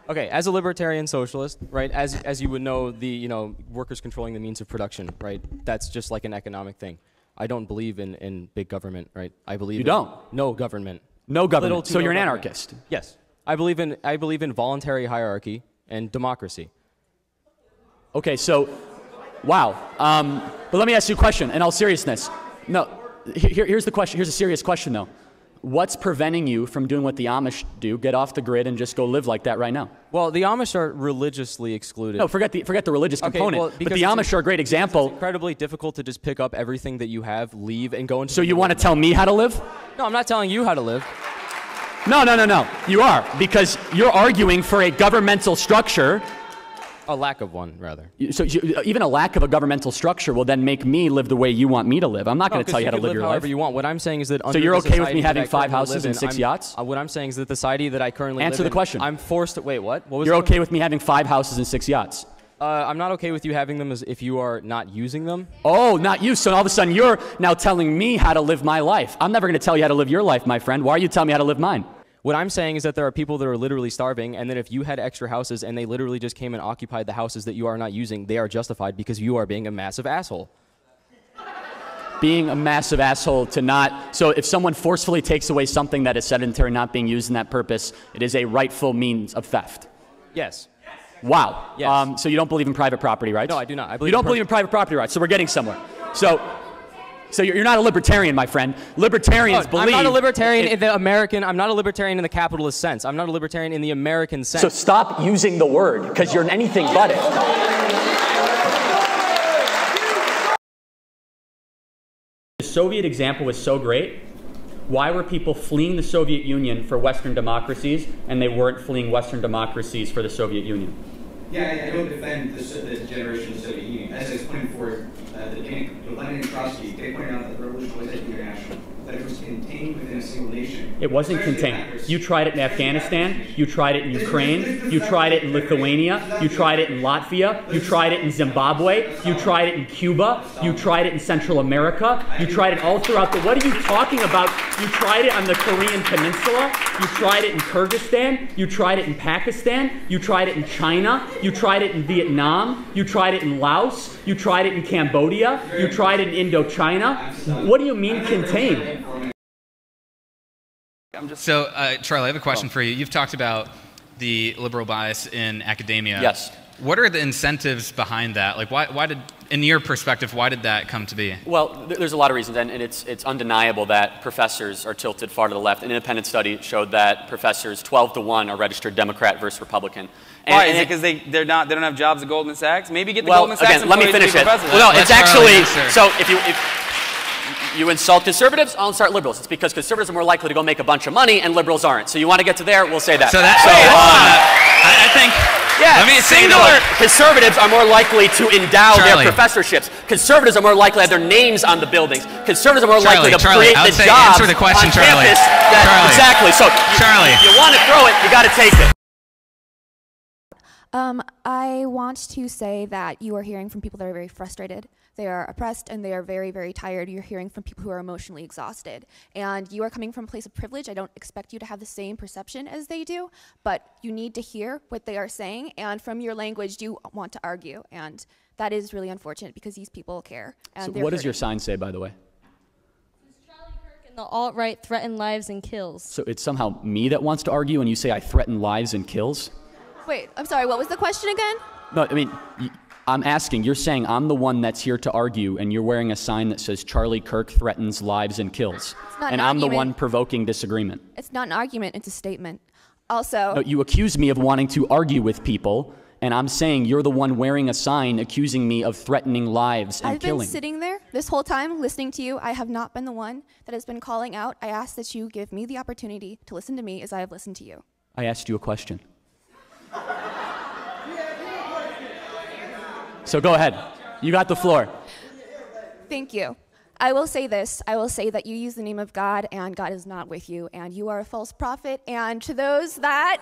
Okay, as a libertarian socialist, right, as you would know, workers controlling the means of production, right, that's just like an economic thing. I don't believe in big government, right? I believe You don't? No government. No government. So no you're an government. anarchist? Yes. I believe in voluntary hierarchy and democracy. Okay, so, wow. But let me ask you a question in all seriousness. No, here's the question. Here's a serious question, though. What's preventing you from doing what the Amish do, get off the grid and just go live like that right now? Well, the Amish are religiously excluded. No, forget the religious component. Well, but the Amish are a great example. It's incredibly difficult to just pick up everything that you have, leave, and go into. So you want to tell me how to live? No, I'm not telling you how to live. No. You are, because you're arguing for a governmental structure. A lack of one, rather. So even a lack of a governmental structure will then make me live the way you want me to live. I'm not going to tell you how to live your life. However you want. What I'm saying is that so you're okay with me having 5 houses and 6 yachts? What I'm saying is that the society that I currently live in. Answer the question. I'm forced to wait. What was you're okay with me having 5 houses and 6 yachts? I'm not okay with you having them as if you are not using them. Oh, not you. So all of a sudden you're now telling me how to live my life. I'm never going to tell you how to live your life, my friend. Why are you telling me how to live mine? What I'm saying is that there are people that are literally starving, and that if you had extra houses and they literally just came and occupied the houses that you are not using, they are justified because you are being a massive asshole. Being a massive asshole to not... So if someone forcefully takes away something that is sedentary, not being used in that purpose, it is a rightful means of theft. Yes. Wow. Yes. So you don't believe in private property rights? No, I do not. You don't believe in private property rights, so we're getting somewhere. So you're not a libertarian, my friend. Libertarians believe... I'm not a libertarian in the American... I'm not a libertarian in the capitalist sense. I'm not a libertarian in the American sense. So stop using the word, because you're anything but it. The Soviet example was so great. Why were people fleeing the Soviet Union for Western democracies, and they weren't fleeing Western democracies for the Soviet Union? Yeah, I don't defend the generation of the Soviet Union. As I was pointing forward, Lenin and Trotsky, they pointed out that the revolution was international, that it was contained within a single nation. It wasn't contained. You tried it in Afghanistan, you tried it in Ukraine, you tried it in Lithuania, you tried it in Latvia, you tried it in Zimbabwe, you tried it in Cuba, you tried it in Central America, you tried it all throughout the... What are you talking about? You tried it on the Korean Peninsula, you tried it in Kyrgyzstan, you tried it in Pakistan, you tried it in China, you tried it in Vietnam, you tried it in Laos, you tried it in Cambodia, you tried it in Indochina. What do you mean contained? So, Charlie, I have a question for you. You've talked about the liberal bias in academia. Yes. What are the incentives behind that? Like, why did, in your perspective, why did that come to be? Well, there's a lot of reasons, and it's undeniable that professors are tilted far to the left. An independent study showed that professors 12-to-1 are registered Democrat versus Republican. Why? Is it because they don't have jobs at Goldman Sachs? Maybe get the Goldman Sachs again, let me finish it. Well, no, it's actually so if you insult conservatives, I'll insult liberals. It's because conservatives are more likely to go make a bunch of money and liberals aren't. So you want to get to there, we'll say that. So that's I think. Yeah, let me singular. Conservatives are more likely to endow their professorships. Conservatives are more likely to have their names on the buildings. Conservatives are more likely to create the jobs answer the question, on campus. Exactly. So you want to throw it, you got to take it. I want to say that you are hearing from people that are very frustrated. They are oppressed and they are very, very tired. You're hearing from people who are emotionally exhausted. And you are coming from a place of privilege. I don't expect you to have the same perception as they do, but you need to hear what they are saying. And from your language, you want to argue. And that is really unfortunate because these people care. And so what does your sign say, by the way? Charlie Kirk and the alt-right threaten lives and kills. So it's somehow me that wants to argue and you say I threaten lives and kills? Wait, I'm sorry, what was the question again? No, I mean, I'm asking, you're saying I'm the one that's here to argue and you're wearing a sign that says Charlie Kirk threatens lives and kills. And I'm the one provoking disagreement. It's not an argument, it's a statement. Also... No, you accuse me of wanting to argue with people, and I'm saying you're the one wearing a sign accusing me of threatening lives and killing. I've been sitting there this whole time listening to you. I have not been the one that has been calling out. I ask that you give me the opportunity to listen to me as I have listened to you. I asked you a question. So go ahead. You got the floor. Thank you. I will say this. I will say that you use the name of God, and God is not with you, and you are a false prophet. And to those that...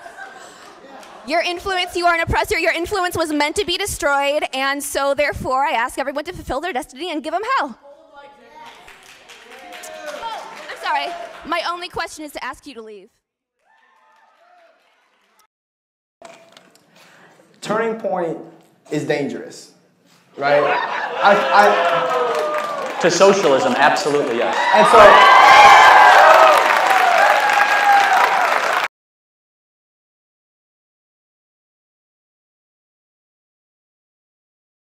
Your influence, you are an oppressor. Your influence was meant to be destroyed, and so therefore I ask everyone to fulfill their destiny and give them hell. Oh, I'm sorry. My only question is to ask you to leave. turning point is dangerous, right? To socialism, absolutely, yes. And so